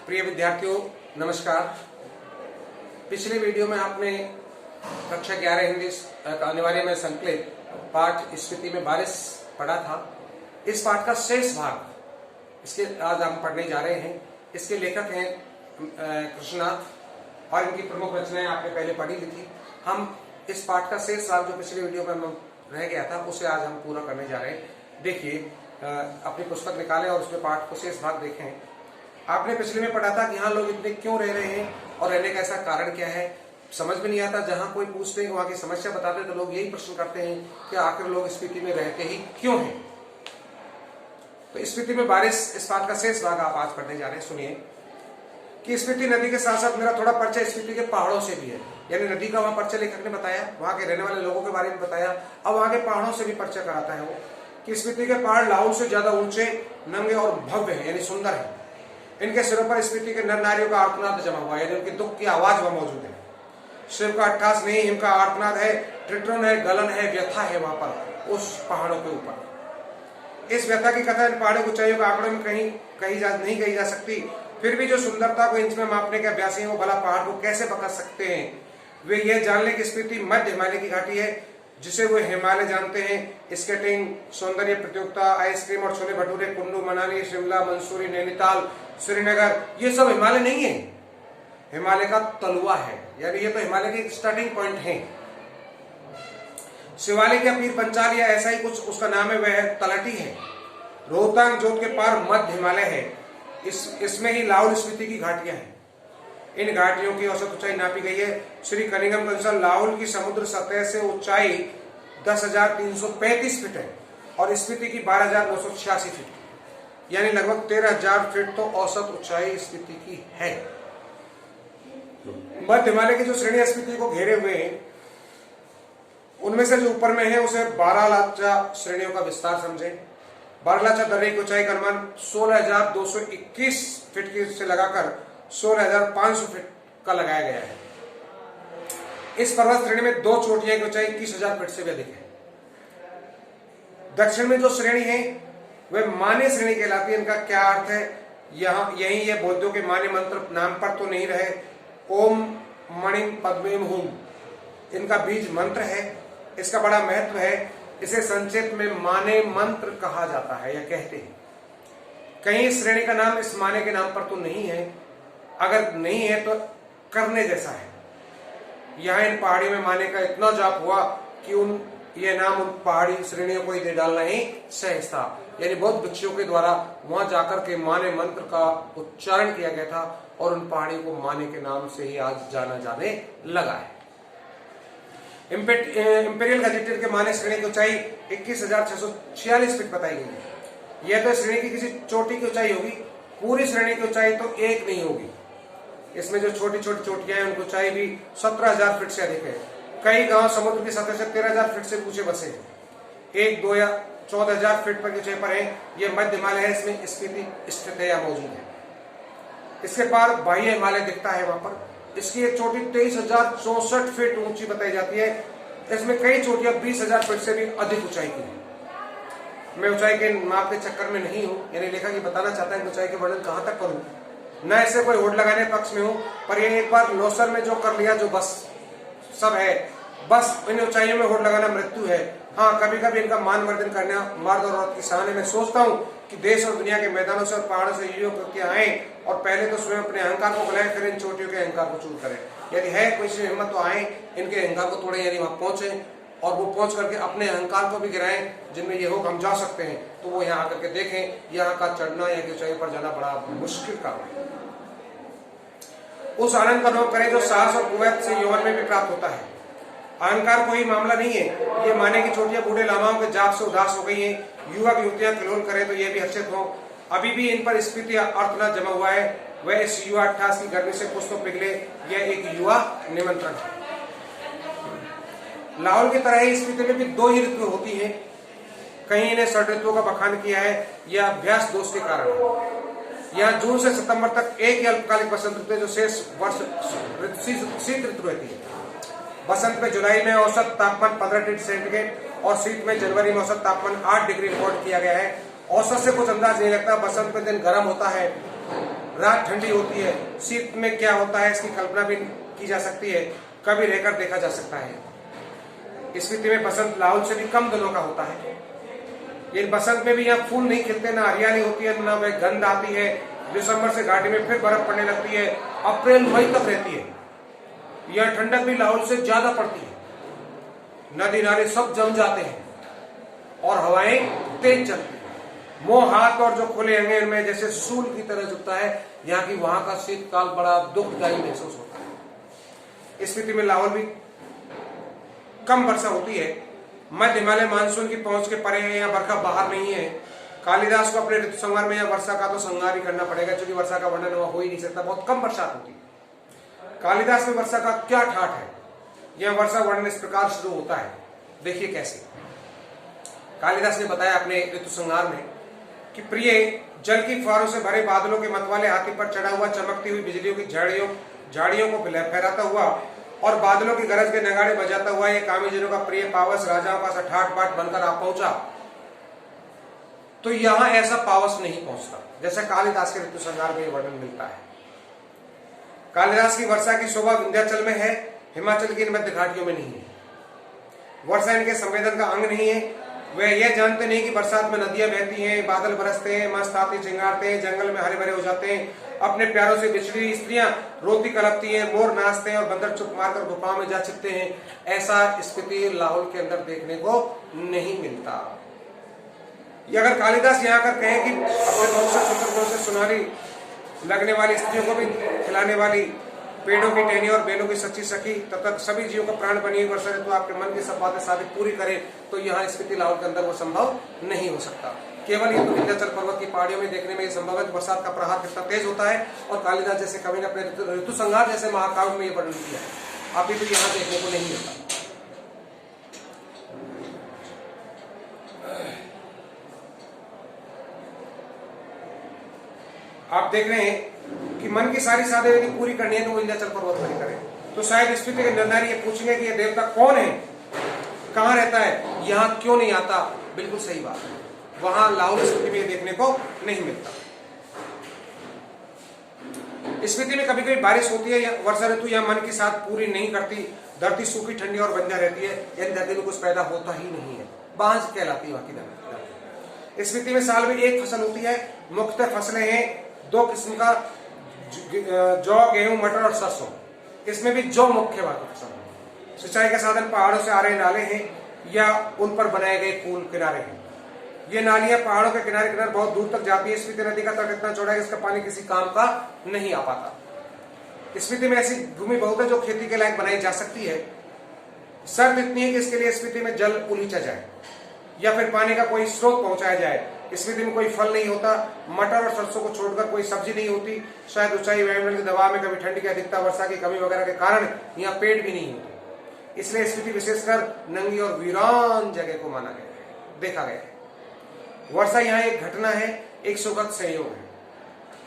प्रिय विद्यार्थियों नमस्कार। पिछले वीडियो में आपने कक्षा 11 हिंदी अनिवार्य में संकलित पाठ स्थिति में बारिश पढ़ा था। इस पाठ का शेष भाग इसके आज हम पढ़ने जा रहे हैं। इसके लेखक हैं कृष्णनाथ और इनकी प्रमुख रचनाएं आपने पहले पढ़ी ली थी। हम इस पाठ का शेष भाग जो पिछले वीडियो में रह गया था उसे आज हम पूरा करने जा रहे हैं। देखिए, अपनी पुस्तक निकालें और उसमें पाठ को शेष भाग देखें। आपने पिछले में पढ़ा था कि यहाँ लोग इतने क्यों रह रहे हैं और रहने का ऐसा कारण क्या है। समझ में नहीं आता, जहां कोई पूछते हैं वहां की समस्या बताते हैं तो लोग यही प्रश्न करते हैं कि आखिर लोग इस स्थिति में रहते ही क्यों हैं। तो स्थिति में बारिश इस बात का शेष भाग आप आज पढ़ने जा रहे हैं। सुनिए कि स्पीति नदी के साथ साथ मेरा थोड़ा परिचय स्पीति के पहाड़ों से भी है। यानी नदी का वहां परिचय लेखक ने बताया, वहां के रहने वाले लोगों के बारे में बताया, अब वहां के पहाड़ों से भी परिचय कराता है वो कि स्पीति के पहाड़ लाहौल से ज्यादा ऊंचे, नंगे और भव्य है, यानी सुंदर है। इनके सिरों पर स्पीति के नर नारियों का आर्तनाद जमा हुआ है, यानी उनके दुख की आवाज वहां मौजूद है। शिव का अट्ठास नहीं, हिम का आर्तनाद है, ट्रिटोन है, गलन है, व्यथा है वहां पर उस पहाड़ों के ऊपर। इस व्यथा की कथा इन पहाड़ों की ऊंचाइयों के आंकड़ों में नहीं कही जा सकती। फिर भी जो सुंदरता को इंच में मापने के अभ्यासी हैं वो भला पहाड़ को कैसे बता सकते हैं। वे ये जानने की स्थिति मध्य हिमालय की घाटी है जिसे वो हिमालय जानते हैं। स्केटिंग, सौंदर्य प्रतियोगिता, आइसक्रीम और छोले भटूरे, कुल्लू मनाली, शिमला, मंसूरी, नैनीताल, श्रीनगर, ये सब हिमालय नहीं है, हिमालय का तलुआ है। यानी ये तो हिमालय के स्टार्टिंग पॉइंट है। शिवालिक या पीर पंचाल या ऐसा ही कुछ उसका नाम है, वह तलहटी है। रोहतांग जोत के पार मध्य हिमालय है। इसमें ही लाहौल स्पीति की घाटियां हैं। इन घाटियों की औसत ऊंचाई नापी गई है। श्री कनिंगम के अनुसार लाहौल की समुद्र सतह से ऊंचाई 10,335 फीट है और स्पीति की 12,986 फीट, यानी लगभग 13,000 फीट तो औसत ऊंचाई स्पीति की है। मध्य हिमालय की जो श्रेणी स्पीति को घेरे हुए हैं उनमें से जो ऊपर में है उसे 12 लाचा श्रेणियों का विस्तार समझें। 12 लाचा दर्रे की ऊंचाई का अनुमान 16,221 फीट की से लगाकर 16,500 फीट का लगाया गया है। इस पर्वत श्रेणी में दो चोटियां की ऊंचाई 21,000 फीट से भी अधिक है। दक्षिण में जो श्रेणी है वह माने श्रेणी कहलाती है। इनका क्या अर्थ है, यही ये बौद्धों के माने मंत्र नाम पर तो नहीं रहे। ओम मणिम पद्मेम हुम इनका बीज मंत्र है। इसका बड़ा महत्व है। इसे संक्षेप में माने मंत्र कहा जाता है या कहते हैं। कहीं इस श्रेणी का नाम इस माने के नाम पर तो नहीं है, अगर नहीं है तो करने जैसा है। यहाँ इन पहाड़ी में माने का इतना जाप हुआ कि ये नाम उन पहाड़ी श्रेणियों को ही दे डालना ही सहज था। यानी बौद्ध भिक्षुओं के द्वारा वहां जाकर के माने मंत्र का उच्चारण किया गया था और उन पहाड़ियों को माने के नाम से ही आज जाना जाने लगा है। इंपेरियल गजेटियर के माने श्रेणी की ऊंचाई 21,646 फीट बताई गई है। यह तो श्रेणी की किसी चोटी की ऊंचाई होगी, पूरी श्रेणी की ऊंचाई तो एक नहीं होगी। इसमें जो छोटी छोटी चोटियां हैं उनकी ऊंचाई भी 17,000 फीट से अधिक है। कई गांव समुद्र की सतह से 13,000 फीट से ऊंचे बसे हैं। 1, 2 या 14,000 फीट पर ऊंचाई पर है। यह मध्य हिमालय है, इसमें स्पीति स्थित है या मौजूद है। इसके पार बाह्य हिमालय दिखता है वहां पर। इसकी एक चोटी 23,064 फीट ऊंची बताई जाती है। इसमें कई चोटियां 20,000 फीट से भी अधिक ऊंचाई की है। मैं ऊंचाई के माप के चक्कर में नहीं हूं, यानी लेखक ये बताना चाहता है कि ऊंचाई के वर्णन कहां तक करूं। न ऐसे कोई होड़ लगाने पक्ष में हूं, पर ये एक बार लोसर में जो कर लिया जो बस सब है, बस इन ऊंचाइयों में होड़ लगाना मृत्यु है। हाँ, कभी कभी इनका मानवर्धन करना मर्द और औरत की सहाने में सोचता हूँ कि देश और दुनिया के मैदानों से और पहाड़ों से युवा कृतियां आए और पहले तो स्वयं अपने अहंकार को बुलाए, फिर इन चोटियों के अहंकार को चूर करें। यदि है कोई सी हिम्मत तो आए, इनके अहंकार को तोड़े, यानी वहां पहुंचे और वो पहुंच करके अपने अहंकार को भी गिराएं। जिनमें ये हो हम जा सकते हैं तो वो यहाँ आकर के देखें। यहाँ का चढ़ना या ऊंचाई पर जाना बड़ा मुश्किल काम है। उस आनंद का अनुभव करें जो साहस और कुवैत से यौवन में भी प्राप्त होता है। अहंकार कोई मामला नहीं है। ये माने की चोटियां बूढ़े लामाओं के जाप से उदास हो गई हैं। युवक युवतियां किलोल करें तो ये भी हर्षित हो। अभी भी इन पर स्फीति अर्थनाद जमा हुआ है। वह इस युवा 28 की गर्मी से कुछ तो पिघले। यह एक युवा निमंत्रण है। लाहौल की तरह ही स्पीति में भी 2 ही ऋतु होती हैं। कहीं इन्हें षड ऋतुओं का बखान किया है, यह अभ्यास दोष के कारण है। यहाँ जून से सितंबर तक एक ही अल्पकालिक बसंत ऋतु है जो शेष वर्ष शीत ऋतु रहती है। बसंत में जुलाई में औसत तापमान 15 डिग्री सेंटीग्रेड और शीत में जनवरी में औसत तापमान 8 डिग्री रिकॉर्ड किया गया है। औसत से कुछ अंदाज नहीं लगता। बसंत में दिन गर्म होता है, रात ठंडी होती है, शीत में क्या होता है इसकी कल्पना भी की जा सकती है, कभी रहकर देखा जा सकता है। स्पीति में बसंत लाहौल से भी कम दिनों का होता है। ये बसंत में भी यहाँ फूल नहीं खिलते, ना हरियाली होती है, ना वह गंध आती है। दिसंबर से घाटी में फिर बर्फ पड़ने लगती है, अप्रैल मई तक रहती है। यह ठंडक भी लाहौल से ज्यादा पड़ती है, नदी नाले सब जम जाते हैं और हवाएं तेज चलती है। मुंह हाथ और जो खुले अंगे में जैसे सूल की तरह झुकता है। यहाँ की वहां का शीतकाल बड़ा दुखदायी महसूस होता है। स्पीति में लाहौल भी कम वर्षा होती है, मध्य हिमालय मानसून की पहुंच के परे है, यहाँ बरखा बाहर नहीं है। कालिदास को अपने ऋतु संहार में यहाँ वर्षा का तो संहार ही करना पड़ेगा, क्योंकि वर्षा का वर्णन वहां हो ही नहीं सकता, बहुत कम बरसात होती है। कालिदास में वर्षा का क्या ठाठ है, यह वर्षा वर्णन इस प्रकार शुरू होता है, देखिए कैसे। कालिदास ने बताया अपने ऋतु संहार में कि प्रिय, जल की फुहारों से भरे बादलों के मतवाले हाथी पर चढ़ा हुआ, चमकती हुई बिजलियों की झाड़ियों को फहराता हुआ और बादलों की गरज के नगाड़े बजाता हुआ ये कामीजनों का प्रिय पावस राजाओं का ठाठ बाट बनकर आ पहुंचा। तो यहां ऐसा पावस नहीं पहुंचता जैसा कालिदास के ऋतु संहार में वर्णन मिलता है। कालिदास की वर्षा की शोभा विंध्याचल में है, हिमाचल की इन मध्य घाटियों में नहीं है। वर्षा इनके संवेदन का अंग नहीं है। वे यह जानते नहीं कि बरसात में नदियां बहती हैं, बादल बरसते हैं, मस्त हाथी चिंगारते हैं, जंगल में हरे भरे हो जाते हैं, अपने प्यारों से बिछड़ी स्त्रियां रोती कलपती हैं, मोर नाचते हैं और बंदर चुप मारकर गुफाओं में जा छिपते हैं। ऐसा स्थिति लाहौल के अंदर देखने को नहीं मिलता। ये अगर कालिदास यहाँ आकर कहें कि अपने बहुत से चित्रकों से सुनारी लगने वाली स्त्रियों को भी खिलाने वाली, पेड़ों की टहनी और बेलों की सच्ची सखी, तब तक सभी जीवों का प्राण बनी हुई वर्षा ऋतु आपके मन की सब बातें साबित पूरी करे, तो यहाँ स्पीति लाहौल के अंदर वो संभव नहीं हो सकता। केवल ये तो विंध्याचल पर्वत की पहाड़ियों में देखने में ये संभव है कि बरसात का प्रहार कितना तेज होता है, और कालिदास जैसे कवि ने अपने ऋतु संहार जैसे महाकाव्य में ये वर्णन किया है, अभी तो यहाँ देखने को नहीं मिलता। आप देख रहे हैं कि मन की सारी साधे यदि पूरी करनी है तो वो विंध्याचल पर्वत पर ही करें। तो शायद स्पीति के नरनारी ये पूछेंगे कि ये देवता कौन है, कहाँ रहता है, यहाँ क्यों नहीं आता। बिल्कुल सही बात है, वहां लाहौल स्पीति में देखने को नहीं मिलता। स्पीति में कभी कभी बारिश होती है, वर्षा ऋतु यहाँ मन की साथ पूरी नहीं करती। धरती सूखी ठंडी और बंजर रहती है, यानी धरती में कुछ पैदा होता ही नहीं है, बांझ कहलाती है वहां की धरती। स्पीति में साल में एक फसल होती है। मुख्तलिफ फसलें हैं, दो किस्म का, जौ, गेहूं, मटर और सरसों। इसमें भी जौ मुख्य फसल है। सिंचाई के साधन पहाड़ों से आ रहे नाले हैं या उन पर बनाए गए पुल किनारे हैं। ये नालियां पहाड़ों के किनारे किनारे बहुत दूर तक जाती है। स्पीति नदी का तट इतना चौड़ा है कि इसका पानी किसी काम का नहीं आ पाता। स्पीति में ऐसी भूमि बहुत है जो खेती के लायक बनाई जा सकती है। शर्त इतनी है कि इसके लिए स्पीति में जल उलीचा जाए या फिर पानी का कोई स्रोत पहुंचाया जाए। स्पीति में कोई फल नहीं होता, मटर और सरसों को छोड़कर कोई सब्जी नहीं होती। शायद ऊंचाई, वायुमंडल के दबाव में, कभी ठंड की अधिकता, वर्षा की कमी वगैरह के कारण यहाँ पेड़ भी नहीं होते। इसलिए स्पीति विशेषकर नंगी और वीरान जगह को माना गया है, देखा गया है। वर्षा यहाँ एक घटना है, एक सुखद संयोग है।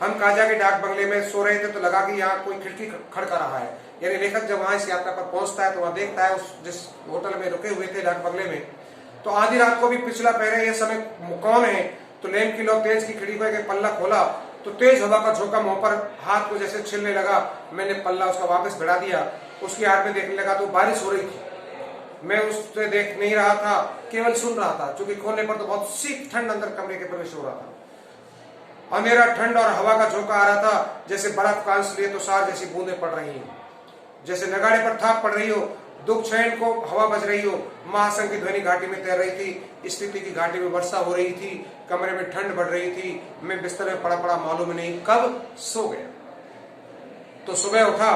हम काजा के डाक बंगले में सो रहे थे तो लगा कि यहाँ कोई खिड़की खड़का रहा है। यानी लेखक जब वहां इस यात्रा पर पहुंचता है तो वहां देखता है उस जिस होटल में रुके हुए थे डाक बंगले में, तो आधी रात को भी पिछला पहरे ये समय कौन है। तो लैंप की लो तेज की खिड़की को एक पल्ला खोला तो तेज हवा का झोंका मुंह पर हाथ को जैसे छिलने लगा। मैंने पल्ला उसका वापस भिड़ा दिया, उसकी आड़ में देखने लगा तो बारिश हो रही थी। मैं उससे देख नहीं रहा था, केवल सुन रहा था, क्योंकि खोलने पर तो बहुत शीत ठंड अंदर कमरे के प्रवेश हो रहा था। अंधेरा, ठंड और हवा का झोंका आ रहा था, जैसे बर्फ कांस लिए तो सार जैसी बूंदें पड़ रही हैं, जैसे नगाड़े पर थाप पड़ रही हो, दुख चैन को हवा बज रही हो। महासंघ की ध्वनि घाटी में तैर रही थी, स्थिति की घाटी में वर्षा हो रही थी, कमरे में ठंड बढ़ रही थी। मैं बिस्तर में पड़ा पड़ा मालूम नहीं कब सो गया। तो सुबह उठा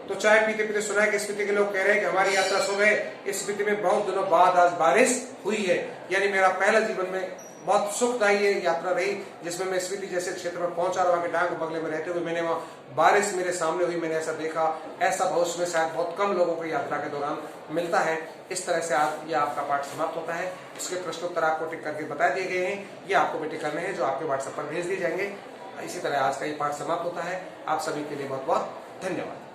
तो चाय पीते पीते सुना कि स्पीति के लोग कह रहे हैं कि हमारी यात्रा सुबह स्पीति में बहुत दिनों बाद आज बारिश हुई है। यानी मेरा पहला जीवन में बहुत सुखदायी यात्रा रही, जिसमें मैं स्पीति जैसे क्षेत्र में पहुंचा, वहां के डाक बंगले में रहते हुए मैंने वहां बारिश मेरे सामने हुई, मैंने ऐसा देखा। ऐसा भविष्य में शायद बहुत कम लोगों को यात्रा के दौरान मिलता है। इस तरह से आज ये आपका पाठ समाप्त होता है। इसके प्रश्नोत्तर आपको टिक करके बता दिए गए हैं, ये आपको भी टिक करने हैं, जो आपके व्हाट्सएप पर भेज दिए जाएंगे। इसी तरह आज का ये पाठ समाप्त होता है। आप सभी के लिए बहुत बहुत धन्यवाद।